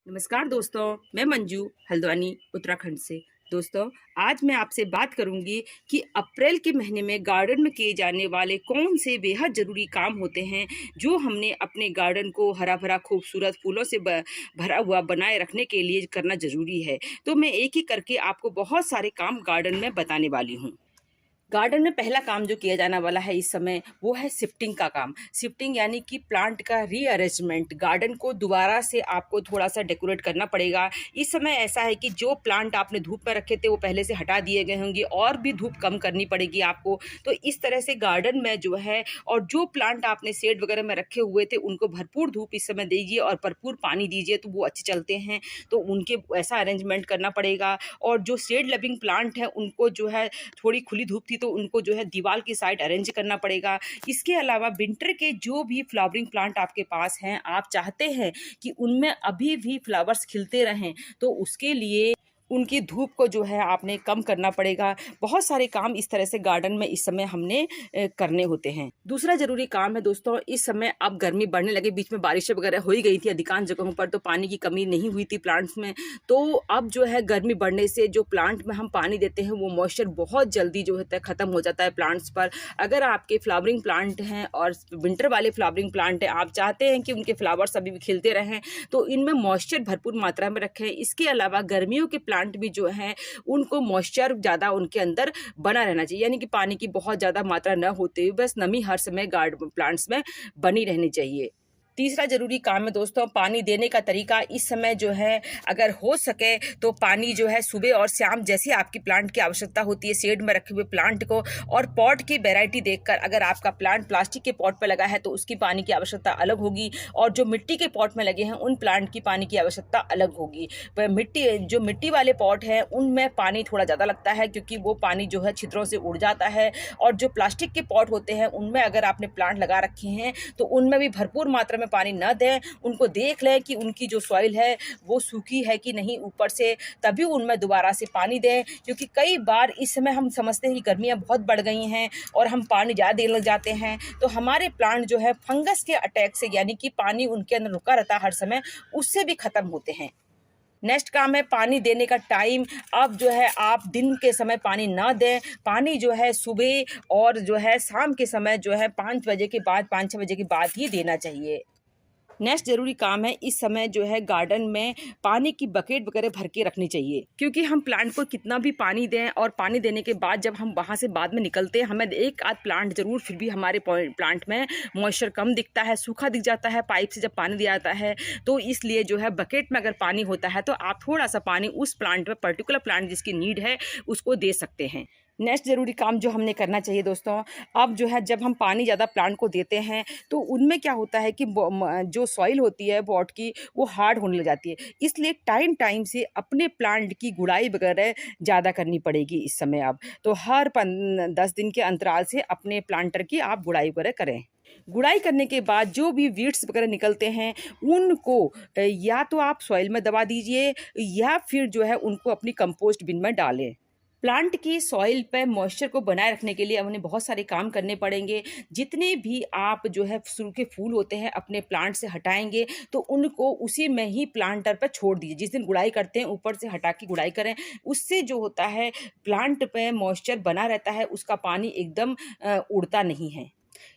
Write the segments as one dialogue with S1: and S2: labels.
S1: नमस्कार दोस्तों, मैं मंजू हल्द्वानी उत्तराखंड से। दोस्तों, आज मैं आपसे बात करूंगी कि अप्रैल के महीने में गार्डन में किए जाने वाले कौन से बेहद ज़रूरी काम होते हैं जो हमने अपने गार्डन को हरा भरा खूबसूरत फूलों से भरा हुआ बनाए रखने के लिए करना ज़रूरी है। तो मैं एक एक करके आपको बहुत सारे काम गार्डन में बताने वाली हूँ। गार्डन में पहला काम जो किया जाने वाला है इस समय वो है शिफ्टिंग का काम। शिफ्टिंग यानी कि प्लांट का रीअरेंजमेंट। गार्डन को दोबारा से आपको थोड़ा सा डेकोरेट करना पड़ेगा। इस समय ऐसा है कि जो प्लांट आपने धूप में रखे थे वो पहले से हटा दिए गए होंगे और भी धूप कम करनी पड़ेगी आपको। तो इस तरह से गार्डन में जो है और जो प्लांट आपने शेड वगैरह में रखे हुए थे उनको भरपूर धूप इस समय दीजिए और भरपूर पानी दीजिए तो वो अच्छे चलते हैं। तो उनके ऐसा अरेंजमेंट करना पड़ेगा। और जो शेड लविंग प्लांट है उनको जो है थोड़ी खुली धूप थी तो उनको जो है दीवार की साइड अरेंज करना पड़ेगा। इसके अलावा विंटर के जो भी फ्लावरिंग प्लांट आपके पास हैं, आप चाहते हैं कि उनमें अभी भी फ्लावर्स खिलते रहें, तो उसके लिए उनकी धूप को जो है आपने कम करना पड़ेगा। बहुत सारे काम इस तरह से गार्डन में इस समय हमने करने होते हैं। दूसरा ज़रूरी काम है दोस्तों, इस समय अब गर्मी बढ़ने लगे, बीच में बारिशें वगैरह हो ही गई थी अधिकांश जगहों पर, तो पानी की कमी नहीं हुई थी प्लांट्स में। तो अब जो है गर्मी बढ़ने से जो प्लांट में हम पानी देते हैं वो मॉइस्चर बहुत जल्दी जो होता है ख़त्म हो जाता है प्लांट्स पर। अगर आपके फ्लावरिंग प्लांट हैं और विंटर वाले फ्लावरिंग प्लांट हैं, आप चाहते हैं कि उनके फ्लावर्स अभी भी खिलते रहें, तो इनमें मॉइस्चर भरपूर मात्रा में रखें। इसके अलावा गर्मियों के प्लांट भी जो हैं उनको मॉइस्चर ज़्यादा उनके अंदर बना रहना चाहिए, यानी कि पानी की बहुत ज़्यादा मात्रा न होते हुए बस नमी हर समय गार्डन प्लांट्स में बनी रहनी चाहिए। तीसरा ज़रूरी काम है दोस्तों, पानी देने का तरीका। इस समय जो है अगर हो सके तो पानी जो है सुबह और शाम जैसी आपकी प्लांट की आवश्यकता होती है शेड में रखे हुए प्लांट को, और पॉट की वैरायटी देखकर, अगर आपका प्लांट प्लास्टिक के पॉट पर लगा है तो उसकी पानी की आवश्यकता अलग होगी, और जो मिट्टी के पॉट में लगे हैं उन प्लांट की पानी की आवश्यकता अलग होगी। जो मिट्टी वाले पॉट हैं उनमें पानी थोड़ा ज़्यादा लगता है क्योंकि वो पानी जो है छिद्रों से उड़ जाता है, और जो प्लास्टिक के पॉट होते हैं उनमें अगर आपने प्लांट लगा रखे हैं तो उनमें भी भरपूर मात्रा में पानी न दें। उनको देख लें कि उनकी जो सॉइल है वो सूखी है कि नहीं ऊपर से, तभी उनमें दोबारा से पानी दें। क्योंकि कई बार इस समय हम समझते हैं कि गर्मियाँ बहुत बढ़ गई हैं और हम पानी ज़्यादा देने लग जाते हैं, तो हमारे प्लांट जो है फंगस के अटैक से, यानी कि पानी उनके अंदर रुका रहता है हर समय, उससे भी ख़त्म होते हैं। नेक्स्ट काम है पानी देने का टाइम। अब जो है आप दिन के समय पानी ना दें, पानी जो है सुबह और जो है शाम के समय जो है 5 बजे के बाद, 5-6 बजे के बाद ही देना चाहिए। नेक्स्ट ज़रूरी काम है, इस समय जो है गार्डन में पानी की बकेट वगैरह भर के रखनी चाहिए, क्योंकि हम प्लांट को कितना भी पानी दें और पानी देने के बाद जब हम वहाँ से बाद में निकलते हैं हमें एक आध प्लांट ज़रूर फिर भी हमारे प्लांट में मॉइस्चर कम दिखता है, सूखा दिख जाता है पाइप से जब पानी दिया जाता है। तो इसलिए जो है बकेट में अगर पानी होता है तो आप थोड़ा सा पानी उस प्लांट में, पर्टिकुलर प्लांट जिसकी नीड है, उसको दे सकते हैं। नेक्स्ट ज़रूरी काम जो हमने करना चाहिए दोस्तों, अब जो है जब हम पानी ज़्यादा प्लांट को देते हैं तो उनमें क्या होता है कि जो सॉइल होती है पॉट की वो हार्ड होने लग जाती है। इसलिए टाइम टाइम से अपने प्लांट की गुड़ाई वगैरह ज़्यादा करनी पड़ेगी इस समय। अब तो हर 10 दिन के अंतराल से अपने प्लांटर की आप गुड़ाई वगैरह करें। गुड़ाई करने के बाद जो भी वीड्स वगैरह निकलते हैं उनको या तो आप सॉइल में दबा दीजिए या फिर जो है उनको अपनी कंपोस्ट बिन में डालें। प्लांट की सॉइल पे मॉइस्चर को बनाए रखने के लिए उन्हें बहुत सारे काम करने पड़ेंगे। जितने भी आप जो है सूखे फूल होते हैं अपने प्लांट से हटाएँगे तो उनको उसी में ही प्लांटर पे छोड़ दीजिए। जिस दिन गुड़ाई करते हैं ऊपर से हटा के गुड़ाई करें। उससे जो होता है प्लांट पे मॉइस्चर बना रहता है, उसका पानी एकदम उड़ता नहीं है।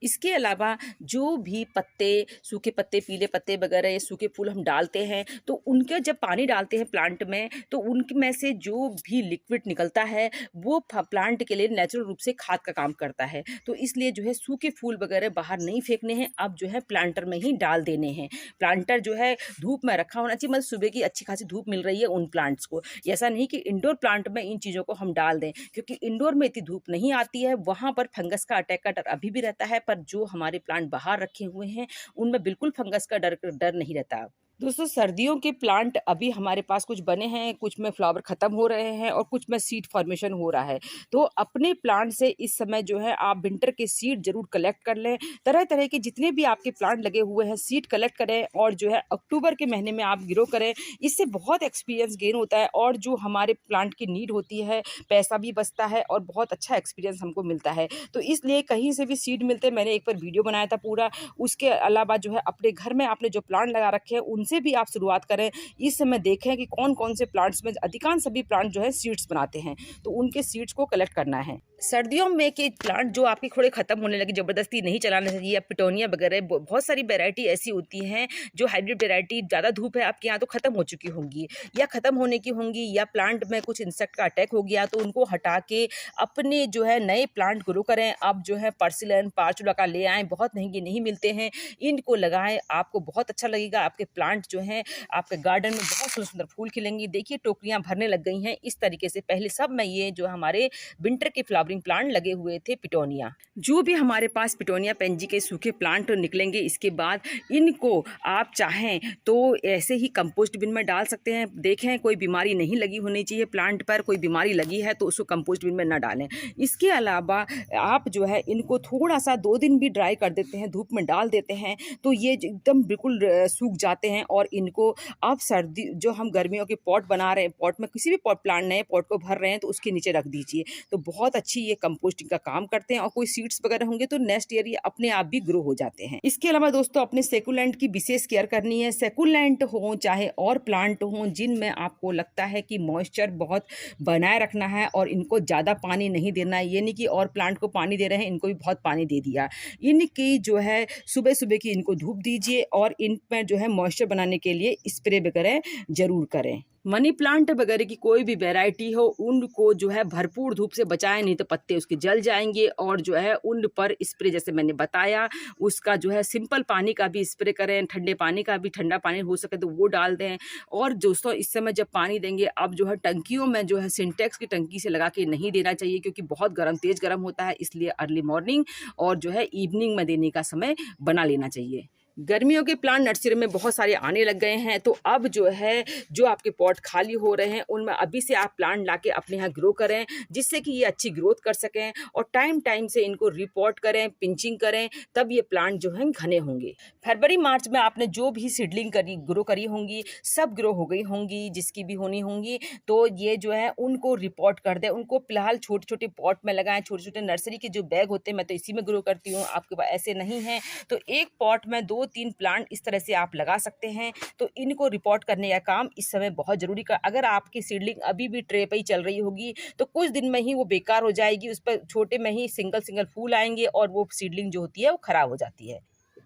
S1: इसके अलावा जो भी पत्ते, सूखे पत्ते, पीले पत्ते वगैरह या सूखे फूल हम डालते हैं तो उनके जब पानी डालते हैं प्लांट में तो उनमें से जो भी लिक्विड निकलता है वो प्लांट के लिए नेचुरल रूप से खाद का काम करता है। तो इसलिए जो है सूखे फूल वगैरह बाहर नहीं फेंकने हैं, अब जो है प्लांटर में ही डाल देने हैं। प्लांटर जो है धूप में रखा होना चाहिए, मतलब सुबह की अच्छी खासी धूप मिल रही है उन प्लांट्स को। ऐसा नहीं कि इंडोर प्लांट में इन चीज़ों को हम डाल दें, क्योंकि इंडोर में इतनी धूप नहीं आती है, वहाँ पर फंगस का अटैक का डर अभी भी रहता है। पर जो हमारे प्लांट बाहर रखे हुए हैं उनमें बिल्कुल फंगस का डर नहीं रहता। दोस्तों, सर्दियों के प्लांट अभी हमारे पास कुछ बने हैं, कुछ में फ्लावर ख़त्म हो रहे हैं और कुछ में सीड फॉर्मेशन हो रहा है। तो अपने प्लांट से इस समय जो है आप विंटर के सीड ज़रूर कलेक्ट कर लें। तरह तरह के जितने भी आपके प्लांट लगे हुए हैं सीड कलेक्ट करें और जो है अक्टूबर के महीने में आप ग्रो करें। इससे बहुत एक्सपीरियंस गेन होता है और जो हमारे प्लांट की नीड होती है, पैसा भी बचता है और बहुत अच्छा एक्सपीरियंस हमको मिलता है। तो इसलिए कहीं से भी सीड मिलते हैं, मैंने एक बार वीडियो बनाया था पूरा। उसके अलावा जो है अपने घर में आपने जो प्लांट लगा रखे हैं उनसे भी आप शुरुआत करें। इस समय देखें कि कौन-कौन से प्लांट्स में अधिकांश सभी प्लांट जो है सीड्स बनाते हैं, तो उनके सीड्स को कलेक्ट करना है। सर्दियों में के प्लांट जो आपके थोड़े खत्म होने लगे, ज़बरदस्ती नहीं चलाना चाहिए। या पिटोनिया वगैरह बहुत सारी वैरायटी ऐसी होती हैं जो हाइब्रिड वैरायटी, ज़्यादा धूप है आपके यहाँ तो ख़त्म हो चुकी होंगी या ख़त्म होने की होंगी, या प्लांट में कुछ इंसेक्ट का अटैक हो गया तो उनको हटा के अपने जो है नए प्लांट ग्रो करें। अब जो है पर्सिलन, पार्चुला का ले आएँ, बहुत महंगे नहीं मिलते हैं, इनको लगाएं, आपको बहुत अच्छा लगेगा। आपके प्लांट जो हैं आपके गार्डन में बहुत सुंदर सुंदर फूल खिलेंगी। देखिए टोकरियाँ भरने लग गई हैं इस तरीके से। पहले सब में ये जो हमारे विंटर के फ्लावरिंग प्लांट लगे हुए थे पिटोनिया। जो भी हमारे पास पिटोनिया पेंजी के सूखे प्लांट निकलेंगे, इसके बाद इनको आप चाहें तो ऐसे ही कंपोस्ट बिन में डाल सकते हैं। देखें कोई बीमारी नहीं लगी होनी चाहिए प्लांट पर, कोई बीमारी लगी है तो उसको कंपोस्ट बिन में ना डालें। इसके अलावा आप जो है इनको थोड़ा सा 2 दिन भी ड्राई कर देते हैं, धूप में डाल देते हैं, तो ये एकदम बिल्कुल सूख जाते हैं। और इनको आप सर्दी जो हम गर्मियों के पॉट बना रहे हैं, पॉट में किसी भी पॉट, प्लांट नए पॉट को भर रहे हैं तो उसके नीचे रख दीजिए, तो बहुत अच्छी ये कंपोस्टिंग का काम करते हैं। और कोई सीड्स वगैरह होंगे तो नेक्स्ट ईयर ये अपने आप भी ग्रो हो जाते हैं। इसके अलावा दोस्तों अपने सेकुलेंट की विशेष केयर करनी है। सेकुलेंट हो चाहे और प्लांट हो जिनमें आपको लगता है कि मॉइस्चर बहुत बनाए रखना है और इनको ज़्यादा पानी नहीं देना है, ये नहीं कि और प्लांट को पानी दे रहे हैं इनको भी बहुत पानी दे दिया। इनकी जो है सुबह सुबह की इनको धूप दीजिए और इन पर जो है मॉइस्चर बनाने के लिए स्प्रे वगैरह जरूर करें। मनी प्लांट वगैरह की कोई भी वैरायटी हो उनको जो है भरपूर धूप से बचाएं, नहीं तो पत्ते उसके जल जाएंगे। और जो है उन पर स्प्रे जैसे मैंने बताया उसका जो है सिंपल पानी का भी स्प्रे करें, ठंडे पानी का भी, ठंडा पानी हो सके तो वो डाल दें। और दोस्तों इस समय जब पानी देंगे अब जो है टंकियों में जो है सिंटेक्स की टंकी से लगा के नहीं देना चाहिए, क्योंकि बहुत तेज गर्म होता है, इसलिए अर्ली मॉर्निंग और जो है इवनिंग में देने का समय बना लेना चाहिए। गर्मियों के प्लांट नर्सरी में बहुत सारे आने लग गए हैं, तो अब जो है जो आपके पॉट खाली हो रहे हैं उनमें अभी से आप प्लांट लाके अपने यहाँ ग्रो करें, जिससे कि ये अच्छी ग्रोथ कर सकें। और टाइम टाइम से इनको रिपोर्ट करें, पिंचिंग करें, तब ये प्लांट जो हैं घने होंगे। फरवरी मार्च में आपने जो भी सीडलिंग ग्रो करी होंगी सब ग्रो हो गई होंगी, जिसकी भी होनी होंगी, तो ये जो है उनको रिपोर्ट कर दें। उनको फिलहाल छोटे छोटे पॉट में लगाएं, छोटे छोटे नर्सरी के जो बैग होते हैं, मैं तो इसी में ग्रो करती हूँ, आपके पास ऐसे नहीं है तो एक पॉट में 2-3 प्लांट इस तरह से आप लगा सकते हैं। तो इनको रिपोर्ट करने का काम इस समय बहुत जरूरी का। अगर आपकी सीडलिंग अभी भी ट्रे पे ही चल रही होगी तो कुछ दिन में ही वो बेकार हो जाएगी, उस पर छोटे में ही सिंगल फूल आएंगे और वो सीडलिंग जो होती है वो खराब हो जाती है।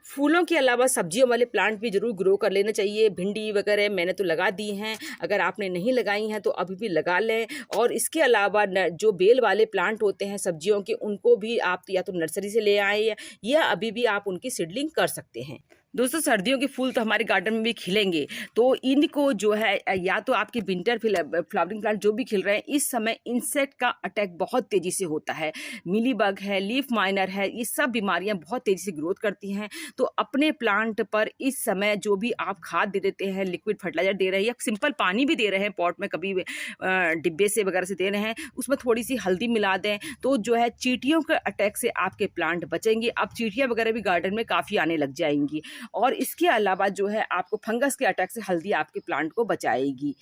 S1: फूलों के अलावा सब्जियों वाले प्लांट भी जरूर ग्रो कर लेना चाहिए। भिंडी वगैरह मैंने तो लगा दी हैं, अगर आपने नहीं लगाई हैं तो अभी भी लगा लें। और इसके अलावा जो बेल वाले प्लांट होते हैं सब्जियों के, उनको भी आप या तो नर्सरी से ले आए या अभी भी आप उनकी सीडलिंग कर सकते हैं। दोस्तों सर्दियों के फूल तो हमारे गार्डन में भी खिलेंगे, तो इनको जो है या तो आपके विंटर फ्लावरिंग प्लांट जो भी खिल रहे हैं, इस समय इंसेक्ट का अटैक बहुत तेज़ी से होता है। मिली बग है, लीफ माइनर है, ये सब बीमारियां बहुत तेज़ी से ग्रोथ करती हैं। तो अपने प्लांट पर इस समय जो भी आप खाद दे देते हैं, लिक्विड फर्टिलाइजर दे रहे हैं या सिंपल पानी भी दे रहे हैं पॉट में, कभी डिब्बे से वगैरह से दे रहे हैं, उसमें थोड़ी सी हल्दी मिला दें, तो जो है चींटियों के अटैक से आपके प्लांट बचेंगे। अब चींटियाँ वगैरह भी गार्डन में काफ़ी आने लग जाएंगी। और इसके अलावा जो है आपको फंगस के अटैक से हल्दी आपके प्लांट को बचाएगी।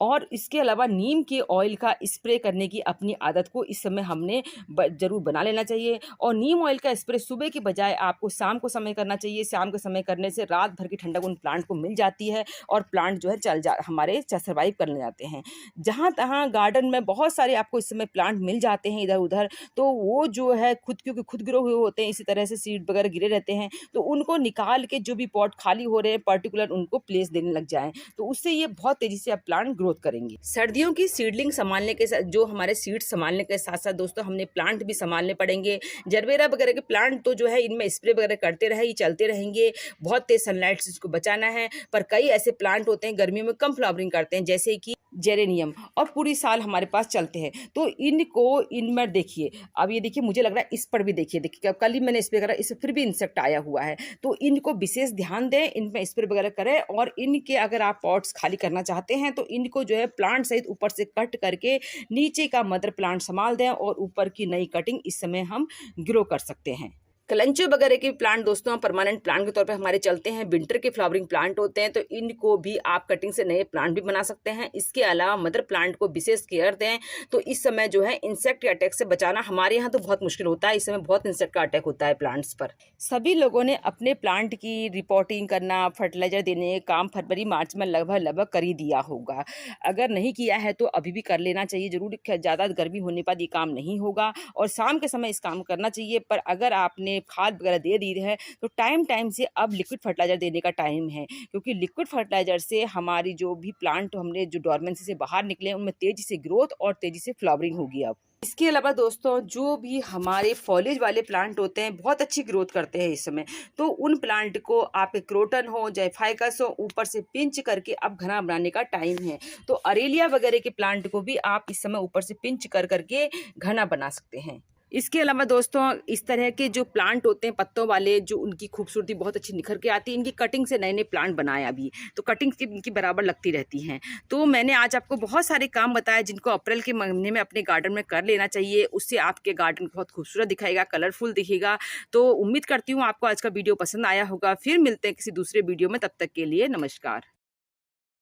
S1: और इसके अलावा नीम के ऑयल का स्प्रे करने की अपनी आदत को इस समय हमने ज़रूर बना लेना चाहिए। और नीम ऑयल का स्प्रे सुबह की बजाय आपको शाम को समय करना चाहिए। शाम के समय करने से रात भर की ठंडक उन प्लांट को मिल जाती है और प्लांट जो है हमारे सर्वाइव करने जाते हैं। जहाँ तहाँ गार्डन में बहुत सारे आपको इस समय प्लांट मिल जाते हैं इधर उधर, तो वो जो है क्योंकि खुद ग्रो हुए होते हैं, इसी तरह से सीड वगैरह गिरे रहते हैं, तो उनको निकाल के जो भी पॉट खाली हो रहे हैं पर्टिकुलर उनको प्लेस देने लग जाएँ, तो उससे ये बहुत तेज़ी से आप प्लांट ग्रोथ करेंगे। सर्दियों की सीडलिंग संभालने के साथ जो हमारे सीड्स संभालने के साथ साथ दोस्तों हमने प्लांट भी संभालने पड़ेंगे। जरबेरा वगैरह के प्लांट तो जो है इनमें स्प्रे वगैरह करते रहे, ये चलते रहेंगे, बहुत तेज सनलाइट से इसको बचाना है। पर कई ऐसे प्लांट होते हैं गर्मियों में कम फ्लावरिंग करते हैं, जैसे कि जेरेनियम, और पूरी साल हमारे पास चलते हैं, तो इनको इनमें देखिए, अब ये देखिए मुझे लग रहा है इस पर भी देखिए कल ही मैंने स्प्रे करा, इस फिर भी इंसेक्ट आया हुआ है, तो इनको विशेष ध्यान दें, इनमें स्प्रे वगैरह करें। और इनके अगर आप पॉट्स खाली करना चाहते हैं तो इनको जो है प्लांट सहित ऊपर से कट करके नीचे का मदर प्लांट संभाल दें और ऊपर की नई कटिंग इस समय हम ग्रो कर सकते हैं। कलेंचो वगैरह के प्लांट दोस्तों परमानेंट प्लांट के तौर पे हमारे चलते हैं। विंटर के फ्लावरिंग प्लांट होते हैं, तो इनको भी आप कटिंग से नए प्लांट भी बना सकते हैं। इसके अलावा मदर प्लांट को विशेष केयर दें। तो इस समय जो है इंसेक्ट के अटैक से बचाना हमारे यहाँ तो बहुत मुश्किल होता है। इस समय बहुत इंसेक्ट का अटैक होता है प्लांट्स पर। सभी लोगों ने अपने प्लांट की रिपोर्टिंग करना, फर्टिलाइजर देने का काम फरवरी मार्च में लगभग कर ही दिया होगा। अगर नहीं किया है तो अभी भी कर लेना चाहिए जरूर। ज़्यादा गर्मी होने पर ये काम नहीं होगा और शाम के समय इस काम करना चाहिए। पर अगर आपने खाद वगैरह दे दी है तो टाइम से अब लिक्विड फर्टिलाइजर देने का टाइम है, क्योंकि लिक्विड फर्टिलाइजर से हमारी जो भी प्लांट हमने जो डोरमेंसी से बाहर निकले उनमें तेजी से ग्रोथ और तेजी से फ्लावरिंग होगी। अब इसके अलावा दोस्तों जो भी हमारे फॉलेज वाले प्लांट होते हैं बहुत अच्छी ग्रोथ करते हैं इस समय, तो उन प्लांट को आप क्रोटन हो जायफाइकस हो ऊपर से पिंच करके अब घना बनाने का टाइम है। तो अरेलिया वगैरह के प्लांट को भी आप इस समय ऊपर से पिंच करके घना बना सकते हैं। इसके अलावा दोस्तों इस तरह के जो प्लांट होते हैं पत्तों वाले, जो उनकी खूबसूरती बहुत अच्छी निखर के आती है, इनकी कटिंग से नए नए प्लांट बनाए अभी तो कटिंग की इनकी बराबर लगती रहती हैं। तो मैंने आज आपको बहुत सारे काम बताए जिनको अप्रैल के महीने में अपने गार्डन में कर लेना चाहिए। उससे आपके गार्डन बहुत खूबसूरत दिखाएगा, कलरफुल दिखेगा। तो उम्मीद करती हूँ आपको आज का वीडियो पसंद आया होगा। फिर मिलते हैं किसी दूसरे वीडियो में, तब तक के लिए नमस्कार।